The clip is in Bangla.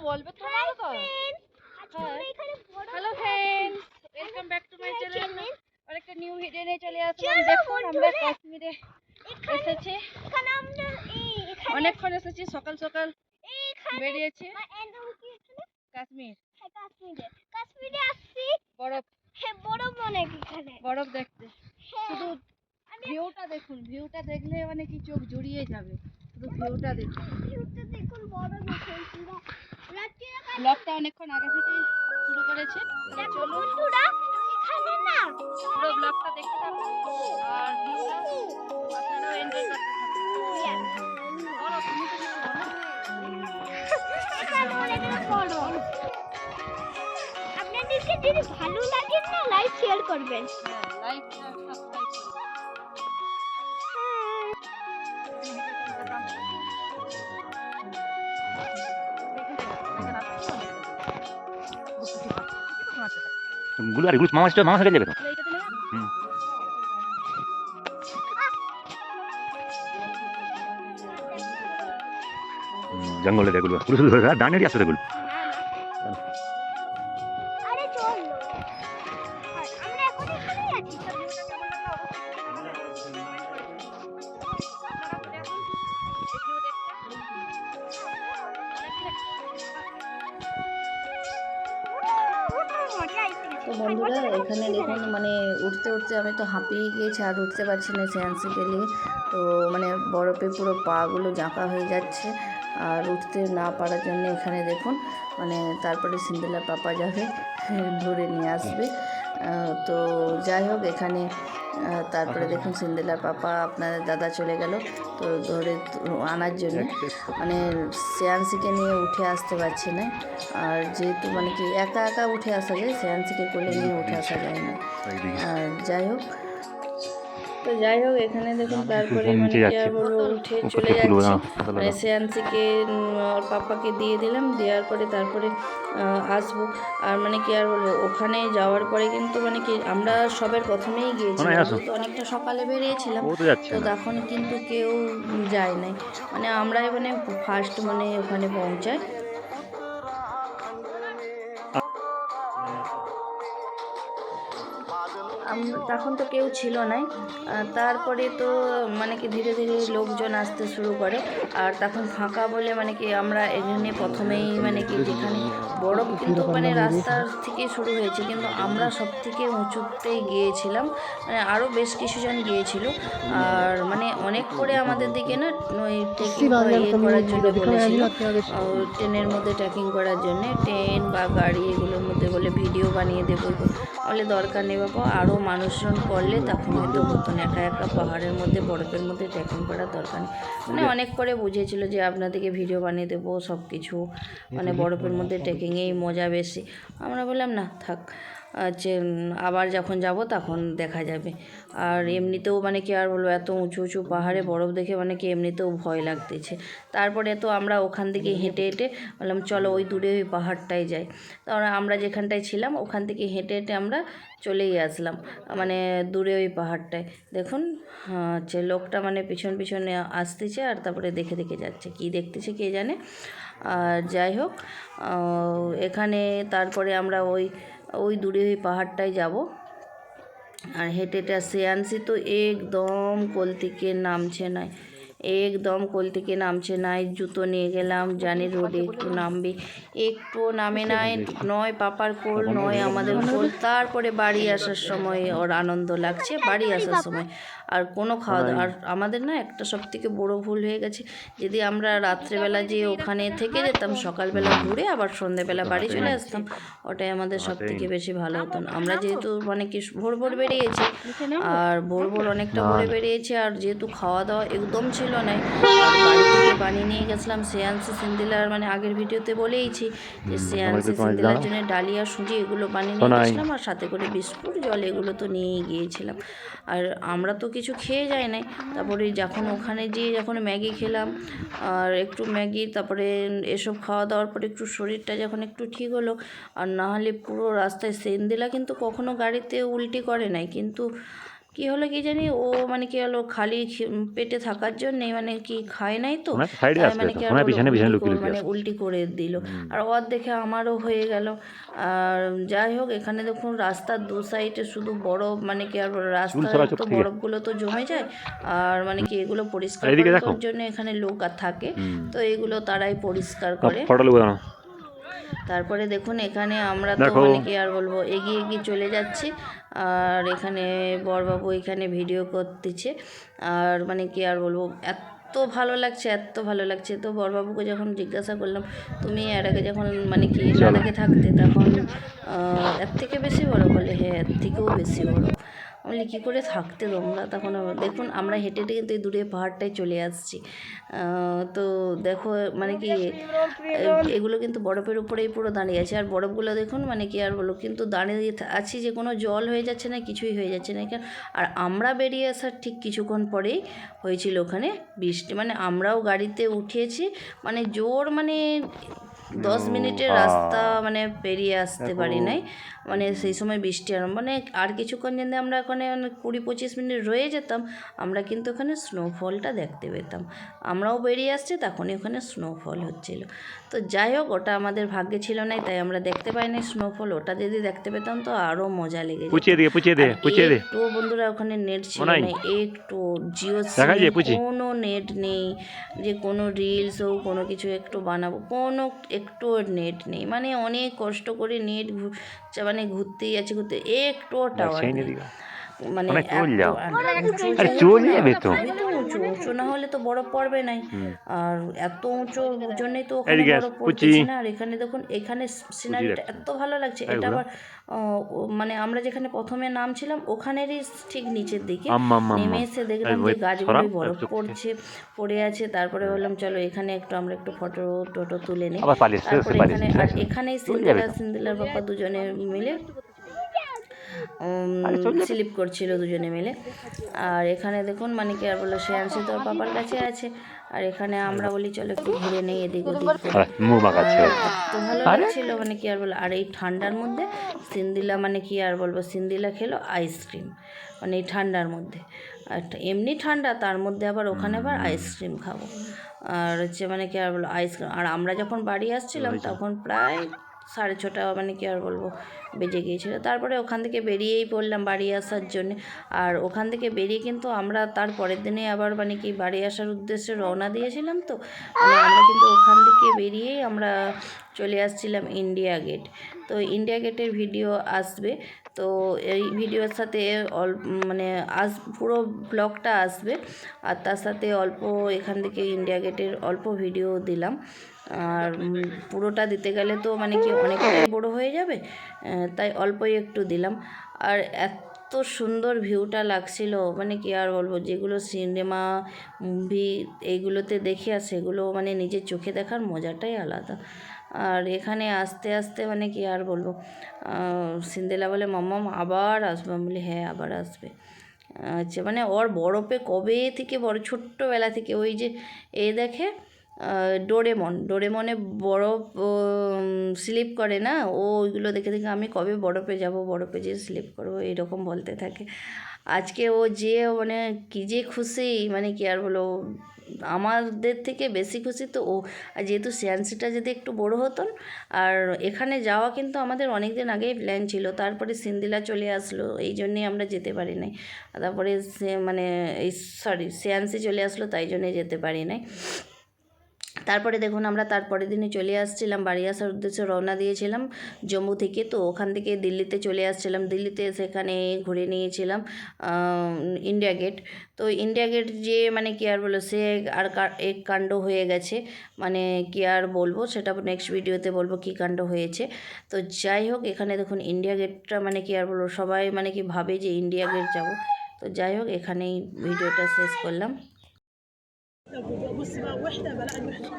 বলবে তো ভালো তো। Hello friends, welcome back to my channel. আরেকটা নিউ ভিডিও নিয়ে চলে আসলাম। দেখুন আমরা কাশ্মীরে এসেছি, অনেকক্ষণ এসেছি, সকাল সকাল বেরিয়েছি। কাশ্মীর, কাশ্মীরে আসছি বরফ, বরফ অনেক, এখানে বরফ দেখতে। শুধু ভিউটা দেখুন, ভিউটা দেখলে মানে কি চোখ জুড়িয়ে যাবে। শুধু ভিউটা দেখুন, ব্লগটা অনেকক্ষণ আগে থেকেই শুরু করেছে। চলুন পুরো ব্লগটা দেখতে থাকুন আর ভিউটা আপনারাও এনজয় করতে থাকুন। বলো, তুমি তো কিছু বলো। আপনাদেরকে যদি ভালো লাগে না, লাইক শেয়ার করবেন। লাইক সাবস্ক্রাইব করুন। গুলো আর এগুলো মামা মামা হয়ে যাবে তো। জঙ্গলে যেগুলো পুরো শুধু ধরে ডানেরই আসছে এগুলো। তো বন্ধুরা এখানে দেখুন মানে উঠতে উঠতে আমি তো হাঁপিয়ে গিয়েছি, আর উঠতে পারছি না সেন্সিক্যালি। তো মানে বরফে পুরো পাগুলো জাঁকা হয়ে যাচ্ছে, আর উঠতে না পারার জন্য এখানে দেখুন মানে তারপরে সিন্দেলার পাপা যাবে ধরে নিয়ে আসবে। তো যাই হোক এখানে তারপরে দেখুন সিন্দেলার পাপা আপনাদের দাদা চলে গেল তো ধরে আনার জন্য। মানে শ্রেয়াংশীকে নিয়ে উঠে আসতে পারছি না, আর যেহেতু মানে কি একা একা উঠে আসা যায়, শ্রেয়াংশীকে কোলে নিয়ে উঠে আসা যায় না। আর যাই হোক এখানে দেখুন তারপরে মানে কি আর বলবো, উঠে চলে যাচ্ছি। মানে শ্রেয়াংশীকে ওর পাপাকে দিয়ে দিলাম, দেওয়ার পরে তারপরে আসবো। আর মানে কি আর বলবো, ওখানে যাওয়ার পরে কিন্তু মানে কি আমরা সবের প্রথমেই গিয়েছিলাম, তো অনেকটা সকালে বেরিয়েছিলাম, তো তখন কিন্তু কেউ যায় নাই, মানে আমরাই মানে ফার্স্ট মানে ওখানে পৌঁছাই। তখন তো কেউ ছিল নাই। তারপরে তো মানে কি ধীরে ধীরে লোকজন আসতে শুরু করে, আর তখন ফাঁকা বলে মানে কি আমরা এখানে প্রথমেই মানে কি যেখানে বরফ কিন্তু মানে রাস্তার থেকে শুরু হয়েছে, কিন্তু আমরা সব থেকে উঁচুতেই গিয়েছিলাম, মানে আরও বেশ কিছুজন গিয়েছিল। আর মানে অনেক করে আমাদের দিকে না ওই ট্রেকিং করার জন্য বলেছিল, ট্রেনের মধ্যে ট্রেকিং করার জন্য, ট্রেন বা গাড়ি এগুলোর মধ্যে বলে ভিডিও বানিয়ে দেবো, বলে দরকার নেই বাবা, আরও মানুষজন করলে তখন হয়তো হতো না, একা একা পাহাড়ের মধ্যে বরফের মধ্যে ট্রেকিং করার দরকার নেই। মানে অনেক করে বুঝিয়েছিল যে আপনাদেরকে ভিডিও বানিয়ে দেবো সব কিছু, মানে বরফের মধ্যে ট্রেকিংয়েই মজা বেশি। আমরা বললাম না থাক, যে আবার যখন যাব তখন দেখা যাবে। আর এমনিতেও মানে কি আর বলবো, এত উঁচু উঁচু পাহাড়ে বরফ দেখে মানে কি এমনিতেও ভয় লাগতেছে। তারপরে তো আমরা ওখান থেকে হেঁটে হেঁটে বললাম চলো ওই দূরে ওই পাহাড়টায় যাই। তারপর আমরা যেখানটায় ছিলাম ওখান থেকে হেঁটে হেঁটে আমরা চলেই আসলাম মানে দূরে ওই পাহাড়টায়। দেখুন যে লোকটা মানে পিছন পিছনে আসতেছে, আর তারপরে দেখে দেখে যাচ্ছে, কি দেখতেছে কে জানে। আর যাই হোক এখানে তারপরে আমরা ওই দূরে ওই পাহাড়টায় যাব। আর হেঁটে হেঁটে শ্রেয়াংশী তো একদম কোল থেকে নামছে না, একদম কোল থেকে নামছে নাই। জুতো নিয়ে গেলাম, জানি রোডে একটু নামবে, একটু নামে নাই, নয় পাপার কোল নয় আমাদের কোল। তারপরে বাড়ি আসার সময় ওর আনন্দ লাগছে, বাড়ি আসার সময় আর কোনো খাওয়া দাওয়া। আর আমাদের না একটা সব থেকে বড়ো ভুল হয়ে গেছে, যদি আমরা রাত্রেবেলা যে ওখানে থেকে যেতাম, সকালবেলা ঘুরে আবার সন্ধ্যেবেলা বাড়ি চলে আসতাম, ওটাই আমাদের সব থেকে বেশি ভালো হতো না। আমরা যেহেতু মানে কি ভোর ভোর বেরিয়েছি, আর ভোর ভোর অনেকটা ভোরে বেরিয়েছি, আর যেহেতু খাওয়া দাওয়া একদম ছিল না, আর বাড়ি থেকে বানিয়ে নিয়ে গেছিলাম শ্রেয়াংশী সিন্দিলার, মানে আগের ভিডিওতে বলেইছি যে শ্রেয়াংশী সিন্দিলার জন্য ডালিয়া সুজি এগুলো বানিয়ে নিয়ে গেছিলাম, আর সাথে করে বিস্কুট জল এগুলো তো নিয়েই গিয়েছিলাম। আর আমরা তো কিছু খেয়ে যাই নাই। তারপরে যখন ওখানে যেয়ে যখন ম্যাগি খেলাম, আর একটু ম্যাগি, তারপরে এসব খাওয়া দাওয়ার পরে একটু শরীরটা যখন একটু ঠিক হলো, আর না হলে পুরো রাস্তায় সিন্দিলা কিন্তু কখনো গাড়িতে উল্টি করে নাই, কিন্তু কি হলো কি জানি, ও মানে কি হলো খালি পেটে থাকার জন্য মানে কি খায় নাই তো, সাইডে তাই আসবে মানে তো কি আর ওনার হলো, পিছনে পিছনে উল্টি লুকিয়ে লুকিয়ে মানে আসবে। উল্টি করে দিল। আর ওর দেখে আমারও হয়ে গেল। আর যাই হোক, এখানে দেখুন রাস্তার দু সাইডে শুধু বরফ, মানে কি আর বলো, রাস্তায় সরা চোখ তো থেকে। বরফগুলো তো জমে যায়। আর মানে কি এগুলো পরিষ্কার আর এদিকে করার দেখো। জন্য এখানে লোক আর থাকে, তো এগুলো তারাই পরিষ্কার করে। ফটো নেবো জানো। তারপরে দেখুন এখানে আমরা তো দেখো। মানে কি আর বলবো, এগিয়ে এগিয়ে চলে যাচ্ছি। আর এখানে বরবাবু এখানে ভিডিও করতেছে। আর মানে কি আর বলবো, এত ভালো লাগছে, এত ভালো লাগছে। তো বরবাবুকে যখন জিজ্ঞাসা করলাম, তুমি এর আগে যখন মানে কি লাদাখে থাকতে, তখন এর থেকে বেশি বড়? বলে হ্যাঁ, এর থেকেও বেশি বড়। বলি কী করে থাকতে তোমরা? তখন দেখুন আমরা হেঁটে হেঁটে কিন্তু এই দূরে পাহাড়টায় চলে আসছি। তো দেখো মানে কি এগুলো কিন্তু বরফের উপরেই পুরো দাঁড়িয়ে আছে। আর বরফগুলো দেখুন মানে কি আর বলো, কিন্তু দাঁড়িয়ে আছি যে কোনো জল হয়ে যাচ্ছে না, কিছুই হয়ে যাচ্ছে না। আর আমরা বেরিয়ে আসার ঠিক কিছুক্ষণ পরেই হয়েছিল ওখানে বৃষ্টি। মানে আমরাও গাড়িতে উঠিয়েছি, মানে জোর মানে 10 মিনিটের রাস্তা মানে পেরিয়ে আসতে পারি নাই, মানে সেই সময় বৃষ্টি আরম্ভ। মানে আর কিছুক্ষণ যদি আমরা ওখানে 20-25 মিনিট রয়ে যেতাম, আমরা কিন্তু ওখানে স্নোফলটা দেখতে পেতাম। আমরাও বেরিয়ে আসছি, তখনই ওখানে স্নোফল হচ্ছিল। তো যাই হোক, ওটা আমাদের ভাগ্যে ছিল না, তাই আমরা দেখতে পাইনি স্নোফল। ওটা যদি দেখতে পেতাম তো আরও মজা লেগে যেত। পুচিয়ে দে। একটু বন্ধুরা ওখানে নেট ছিল না, একটু জিও কোনো নেট নেই যে কোনো রিলস হোক কোনো কিছু একটু বানাবো, কোনো একটু নেট নেই। মানে অনেক কষ্ট করে নেট মানে ঘুরতেই আছে, একটু টাওয়ার নেই। মানে উঁচু না হলে তো বরফ পড়বে নাই। আর এত উঁচুর জন্যই তো ওখানে বরফ পড়তেছে না। আর এখানে দেখুন, এখানে সিনারিটা এত ভালো লাগছে। এটা আবার মানে আমরা যেখানে প্রথমে নামছিলাম ওখানেরই ঠিক নিচের দিকে নেমে এসে দেখলাম যে গাছগুলোই বরফ পড়ে আছে। তারপরে বললাম চলো এখানে আমরা একটু ফটো টটো তুলে নিই। তারপরে এখানেই সিন্দিলার বাবা দুজনে মিলে স্লিপ করছিল দুজনে মিলে। আর এখানে দেখুন মানে কি আর বললো, শ্রেয়াংশী তোর পাপার কাছে আছে। আর এখানে আমরা বলি চলো একটু ঘুরে নেই এদিক ওদিক করে। এত ভালো লাগছিল মানে কি আর বলবো। আর এই ঠান্ডার মধ্যে সিন্দিলা মানে কি আর বলবো, সিন্দিলা খেলো আইসক্রিম, মানে এই ঠান্ডার মধ্যে। আর এমনি ঠান্ডা, তার মধ্যে আবার ওখানে আবার আইসক্রিম খাবো। আর হচ্ছে মানে কি আর বলবো আইসক্রিম। আর আমরা যখন বাড়ি আসছিলাম তখন প্রায় 6:30 মানে কি আর বলবো বেজে গিয়েছিল। তারপরে ওখান থেকে বেরিয়েই পড়লাম বাড়ি আসার জন্যে। আর ওখান থেকে বেরিয়ে কিন্তু আমরা তার পরের দিনে আবার মানে কি বাড়ি আসার উদ্দেশ্যে রওনা দিয়েছিলাম। তো মানে আমরা কিন্তু ওখান থেকে বেরিয়েই আমরা চলে আসছিলাম ইন্ডিয়া গেট। তো ইন্ডিয়া গেটের ভিডিও আসবে, তো এই ভিডিওর সাথে মানে পুরো ব্লগটা আসবে। আর তার সাথে অল্প এখান থেকে ইন্ডিয়া গেটের অল্প ভিডিও দিলাম। আর পুরোটা দিতে গেলে তো মানে কি অনেকটাই বড় হয়ে যাবে, তাই অল্পই একটু দিলাম। আর এত সুন্দর ভিউটা লাগছিল মানে কি আর বলবো, যেগুলো সিনেমা মুভি এইগুলোতে দেখি আর সেগুলো মানে নিজের চোখে দেখার মজাটাই আলাদা। আর এখানে আস্তে আস্তে মানে কি আর বলবো, সিন্দেলা বলে মাম্মাম আবার আসবে। আমি বলি হ্যাঁ আবার আসবে। আচ্ছা, মানে ওর বরফে কবে থেকে বড় ছোট্টবেলা থেকে ওই যে দেখে ডোরেমনে বরফ স্লিপ করে না, ও ওইগুলো দেখে দেখে আমি কবে বরফে যাব, বরফে যেয়ে স্লিপ করবো এরকম বলতে থাকে। আজকে ও যে মানে কী যে খুশি মানে কি আর বলো, আমাদের থেকে বেশি খুশি তো ও। আর যেহেতু শ্রেয়াংশীটা যদি একটু বড় হতন, আর এখানে যাওয়া কিন্তু আমাদের অনেক দিন আগেই প্ল্যান ছিল। তারপরে সিন্দিলা চলে আসলো, এই জন্যেই আমরা যেতে পারি নাই। তারপরে শ্রেয়াংশী চলে আসলো, তাই জন্যে যেতে পারি নাই। তারপরে দেখুন আমরা তারপরের দিনে চলে আসছিলাম, বাড়ি আসার উদ্দেশ্যে রওনা দিয়েছিলাম জম্মু থেকে। তো ওখান থেকে দিল্লিতে চলে আসছিলাম। দিল্লিতে সেখানে ঘুরে নিয়েছিলাম ইন্ডিয়া গেট। তো ইন্ডিয়া গেট যে মানে কি আর বলো, সে আর এক কাণ্ড হয়ে গেছে, মানে কি আর বলবো, সেটা নেক্সট ভিডিওতে বলবো কী কাণ্ড হয়েছে। তো যাই হোক, এখানে দেখুন ইন্ডিয়া গেটটা মানে কি আর বলবো, সবাই মানে কি ভাবে যে ইন্ডিয়া গেট যাব। তো যাই হোক, এখানেই ভিডিওটা শেষ করলাম। بص بقى وحده بلاقي الوحده